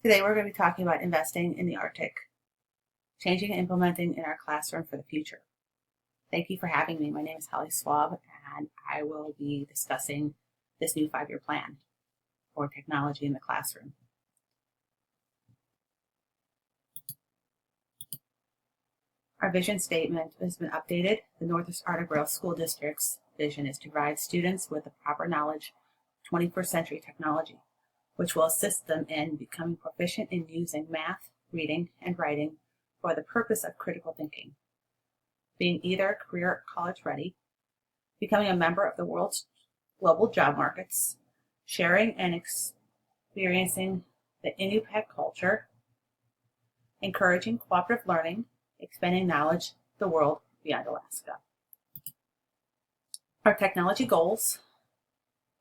Today we're going to be talking about investing in the Arctic, changing and implementing in our classroom for the future. Thank you for having me. My name is Holly Swab, and I will be discussing this new 5-year plan for technology in the classroom. Our vision statement has been updated. The Northwest Arctic Rail School District's vision is to provide students with the proper knowledge of 21st century technology, which will assist them in becoming proficient in using math, reading, and writing for the purpose of critical thinking, being either career or college ready, becoming a member of the world's global job markets, sharing and experiencing the Inupiaq culture, encouraging cooperative learning, expanding knowledge of the world beyond Alaska. Our technology goals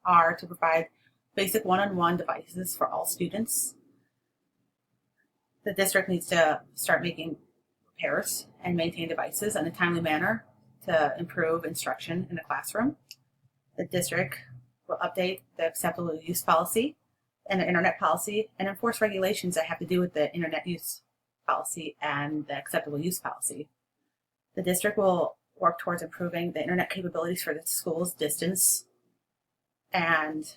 are to provide basic one-on-one devices for all students. The district needs to start making repairs and maintain devices in a timely manner to improve instruction in the classroom. The district will update the acceptable use policy and the internet policy and enforce regulations that have to do with the internet use policy and the acceptable use policy. The district will work towards improving the internet capabilities for the school's distance, and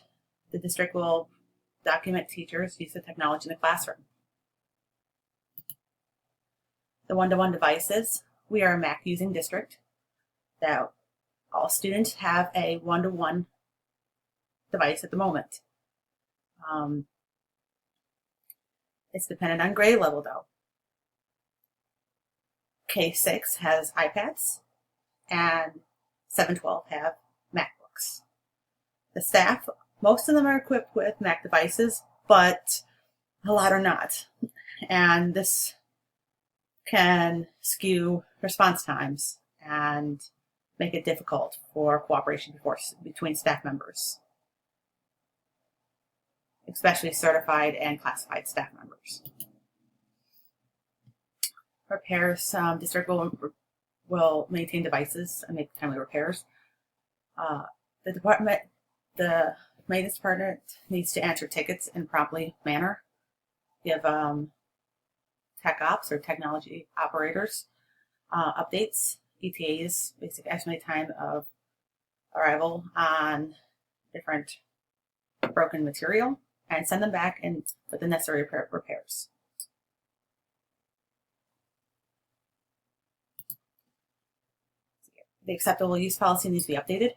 the district will document teachers' use of technology in the classroom. The one-to-one devices. We are a Mac using district. That all students have a one-to-one device at the moment. It's dependent on grade level though. K6 has iPads and 712 have MacBooks. The staff, most of them are equipped with Mac devices, but a lot are not. And this can skew response times and make it difficult for cooperation between staff members, especially certified and classified staff members. Repairs, district will maintain devices and make timely repairs. The maintenance department needs to answer tickets in a promptly manner. Give tech ops or technology operators updates, ETAs, basic estimated time of arrival on different broken material, and send them back and with the necessary repairs. The acceptable use policy needs to be updated.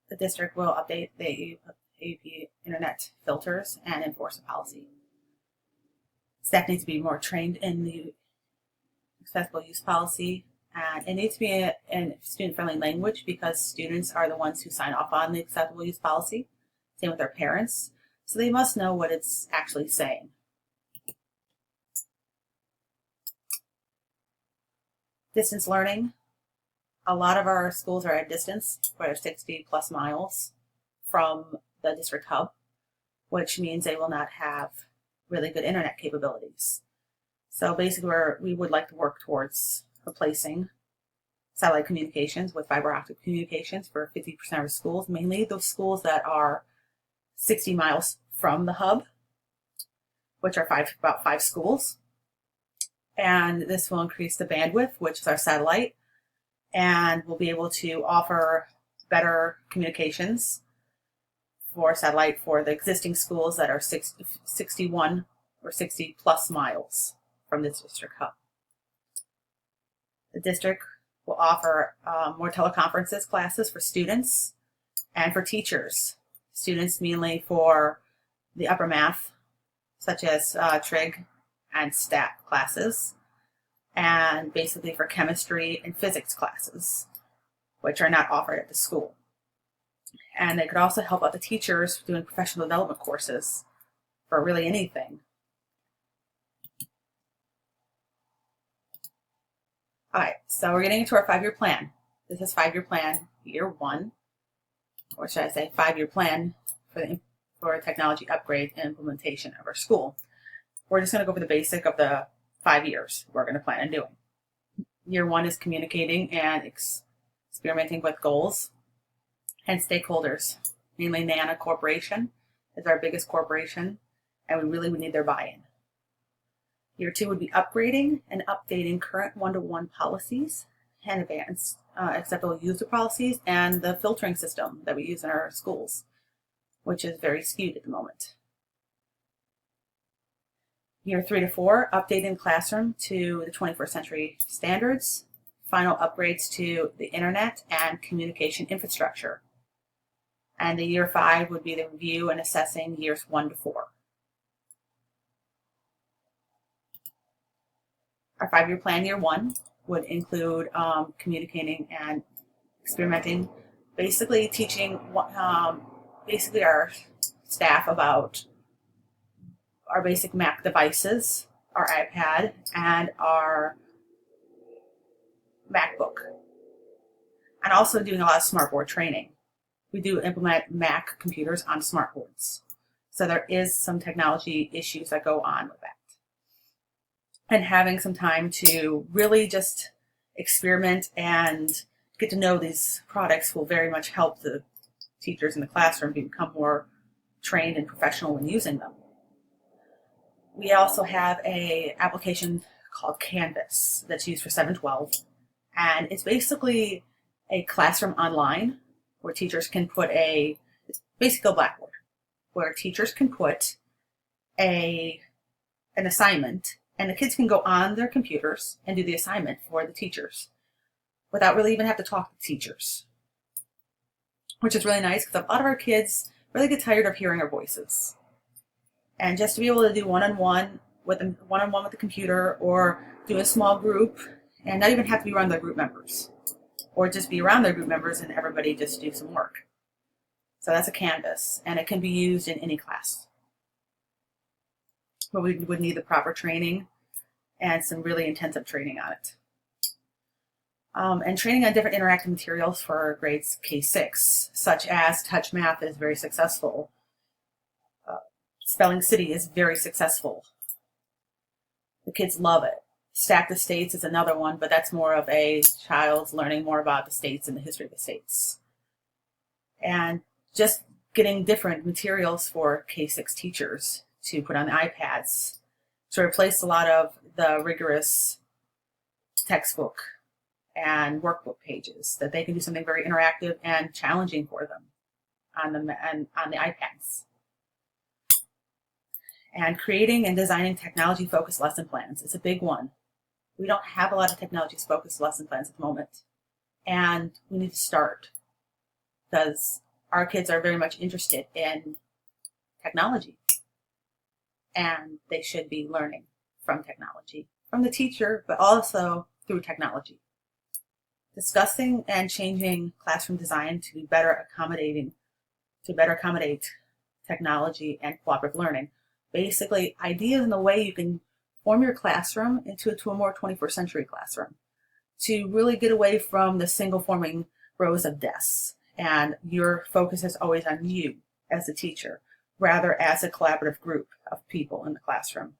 The district will update the AUP internet filters and enforce the policy. Staff needs to be more trained in the accessible use policy, and it needs to be in student-friendly language because students are the ones who sign off on the acceptable use policy. Same with their parents, so they must know what it's actually saying. Distance learning. A lot of our schools are at distance, where 60 plus miles from the district hub, which means they will not have really good internet capabilities. So basically we would like to work towards replacing satellite communications with fiber optic communications for 50% of schools, mainly those schools that are 60 miles from the hub, which are about five schools. And this will increase the bandwidth, which is our satellite, and we'll be able to offer better communications for satellite for the existing schools that are 61 or 60 plus miles from this district hub. The district will offer more teleconferences classes for students and for teachers. Students mainly for the upper math, such as trig and stat classes, and basically for chemistry and physics classes, which are not offered at the school. And they could also help out the teachers doing professional development courses for really anything. All right, so we're getting into our 5-year plan. This is 5-year plan, year 1, or should I say 5-year plan for a technology upgrade and implementation of our school. We're just going to go over the basic of the 5 years we're going to plan on doing. Year 1 is communicating and experimenting with goals and stakeholders, mainly NANA Corporation is our biggest corporation, and we really would need their buy-in. Year 2 would be upgrading and updating current one-to-one policies and advanced acceptable user policies and the filtering system that we use in our schools, which is very skewed at the moment. Year 3 to 4, updating the classroom to the 21st century standards, final upgrades to the internet and communication infrastructure. And the year 5 would be the review and assessing years 1 to 4. Our 5-year plan, year 1, would include communicating and experimenting, basically teaching basically our staff about our basic Mac devices, our iPad, and our MacBook. And also doing a lot of smartboard training. We do implement Mac computers on smartboards. So there is some technology issues that go on with that. And having some time to really just experiment and get to know these products will very much help the teachers in the classroom become more trained and professional when using them. We also have an application called Canvas that's used for 712. And it's basically a classroom online where teachers can put it's basically a Blackboard, where teachers can put an assignment, and the kids can go on their computers and do the assignment for the teachers without really even have to talk to teachers, which is really nice because a lot of our kids really get tired of hearing our voices. And just to be able to do one-on-one with the computer, or do a small group and not even have to be around their group members, or just be around their group members and everybody just do some work. So that's a Canvas, and it can be used in any class. But we would need the proper training and some really intensive training on it. And training on different interactive materials for grades K-6, such as Touch Math is very successful. Spelling City is very successful. The kids love it. Stack the States is another one, but that's more of a child's learning more about the states and the history of the states. And just getting different materials for K-6 teachers to put on the iPads to replace a lot of the rigorous textbook and workbook pages, that they can do something very interactive and challenging for them on the iPads. And creating and designing technology-focused lesson plans is a big one. We don't have a lot of technology-focused lesson plans at the moment. And we need to start, because our kids are very much interested in technology. And they should be learning from technology, from the teacher, but also through technology. Discussing and changing classroom design to better accommodate technology and cooperative learning. Basically, ideas in the way you can form your classroom into a more 21st century classroom, to really get away from the single forming rows of desks, and your focus is always on you as a teacher, rather as a collaborative group of people in the classroom.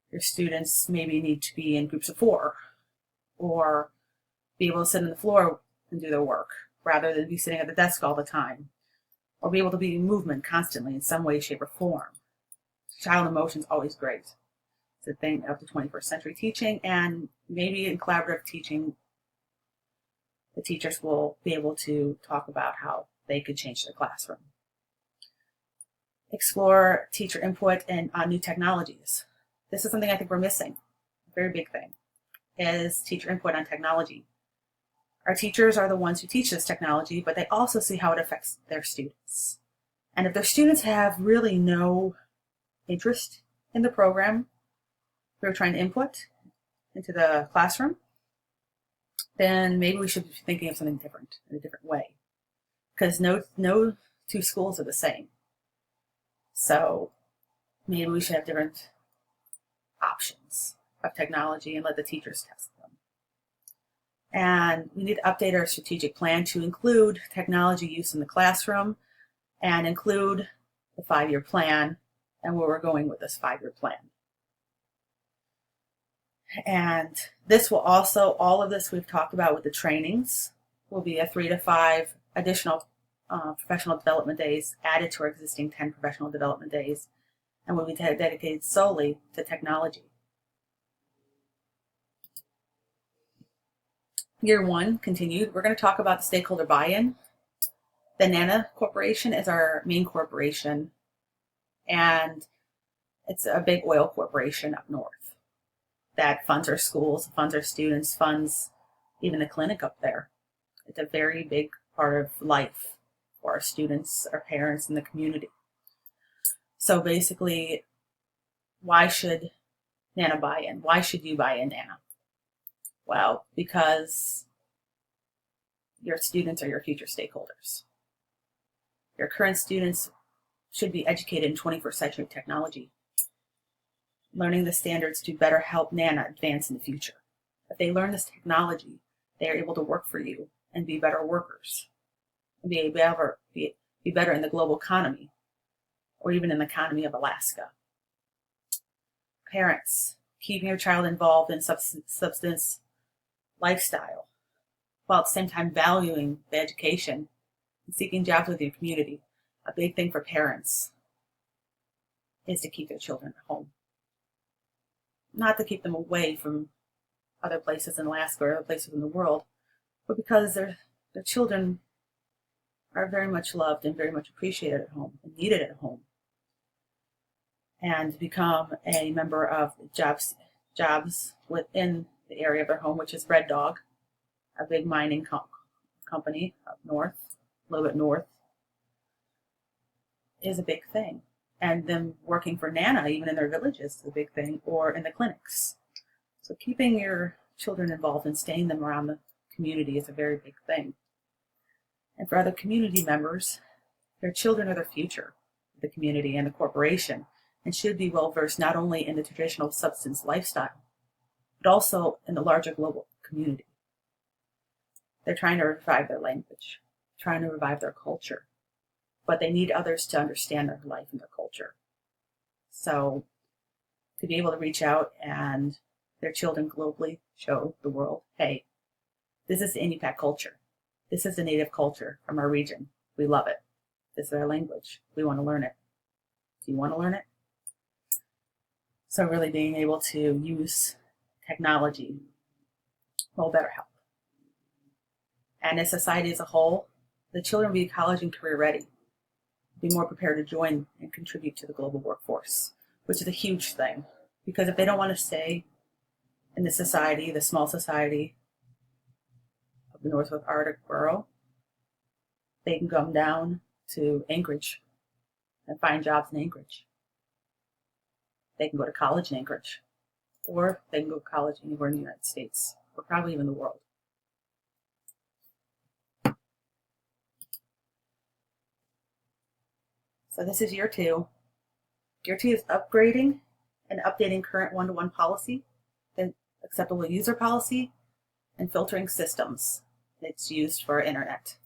Your students maybe need to be in groups of 4, or be able to sit on the floor and do their work, rather than be sitting at the desk all the time, or be able to be in movement constantly in some way, shape, or form. Child emotion is always great. It's a thing of the 21st century teaching, and maybe in collaborative teaching, the teachers will be able to talk about how they could change their classroom. Explore teacher input and on new technologies. This is something I think we're missing. A very big thing is teacher input on technology. Our teachers are the ones who teach this technology, but they also see how it affects their students. And if their students have really no interest in the program we're trying to input into the classroom, then maybe we should be thinking of something different, in a different way. Because no two schools are the same. So maybe we should have different options of technology and let the teachers test them. And we need to update our strategic plan to include technology use in the classroom and include the 5-year plan and where we're going with this 5-year plan. And this will also, all of this we've talked about with the trainings, will be a 3 to 5 additional professional development days added to our existing 10 professional development days, and will be dedicated solely to technology. Year 1 continued. We're going to talk about the stakeholder buy-in. The NANA Corporation is our main corporation, and it's a big oil corporation up north that funds our schools, funds our students, funds even the clinic up there. It's a very big part of life for our students, our parents, and the community. So basically, why should NANA buy in? Why should you buy in NANA? Well, because your students are your future stakeholders. Your current students should be educated in 21st century technology, learning the standards to better help NANA advance in the future. If they learn this technology, they are able to work for you and be better workers, and be better in the global economy, or even in the economy of Alaska. Parents, keeping your child involved in substance lifestyle, while at the same time valuing the education and seeking jobs with your community. A big thing for parents is to keep their children at home. Not to keep them away from other places in Alaska or other places in the world, but because their children are very much loved and very much appreciated at home and needed at home. And become a member of jobs within the area of their home, which is Red Dog, a big mining company up north, a little bit north, is a big thing. And them working for NANA, even in their villages, is a big thing, or in the clinics. So keeping your children involved and staying them around the community is a very big thing. And for other community members, their children are the future of the community and the corporation, and should be well versed not only in the traditional substance lifestyle, but also in the larger global community. They're trying to revive their language, trying to revive their culture, but they need others to understand their life and their culture. So to be able to reach out and their children globally show the world, hey, this is the Inupiaq culture. This is the native culture from our region. We love it. This is our language. We want to learn it. Do you want to learn it? So really being able to use technology will better help. And as society as a whole, the children will be college and career ready, be more prepared to join and contribute to the global workforce, which is a huge thing. Because if they don't want to stay in the society, the small society of the Northwest Arctic Borough, they can come down to Anchorage and find jobs in Anchorage. They can go to college in Anchorage, or they can go to college anywhere in the United States, or probably even the world. So this is year 2. Year 2 is upgrading and updating current one-to-one policy, then acceptable user policy, and filtering systems that's used for our internet.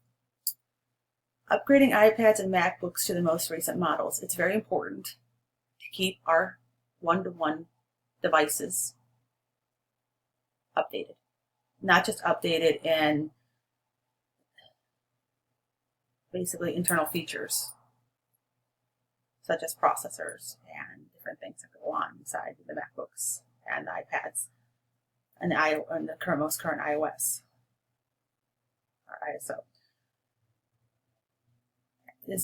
Upgrading iPads and MacBooks to the most recent models. It's very important to keep our one-to-one devices updated. Not just updated in basically internal features, such as processors and different things that go on inside the MacBooks and the iPads and the most current iOS or ISO. Is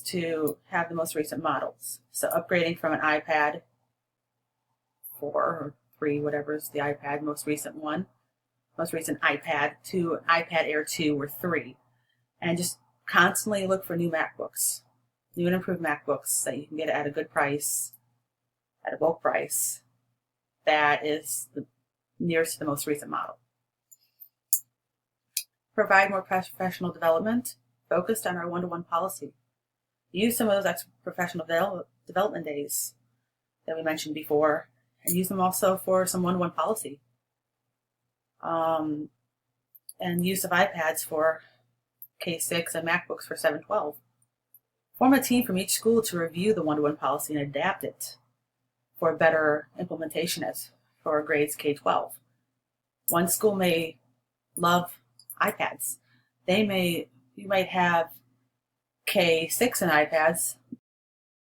to have the most recent models. So upgrading from an iPad 4 or 3, whatever is the iPad, most recent iPad to an iPad Air 2 or 3. And just constantly look for new MacBooks, new and improved MacBooks that you can get at a good price, at a bulk price, that is the nearest to the most recent model. Provide more professional development focused on our one-to-one policy. Use some of those extra professional development days that we mentioned before, and use them also for some one-to-one policy. And use of iPads for K6 and MacBooks for 712. Form a team from each school to review the one-to-one policy and adapt it for better implementation as for grades K-12. One school may love iPads. They may you might have K6 and iPads,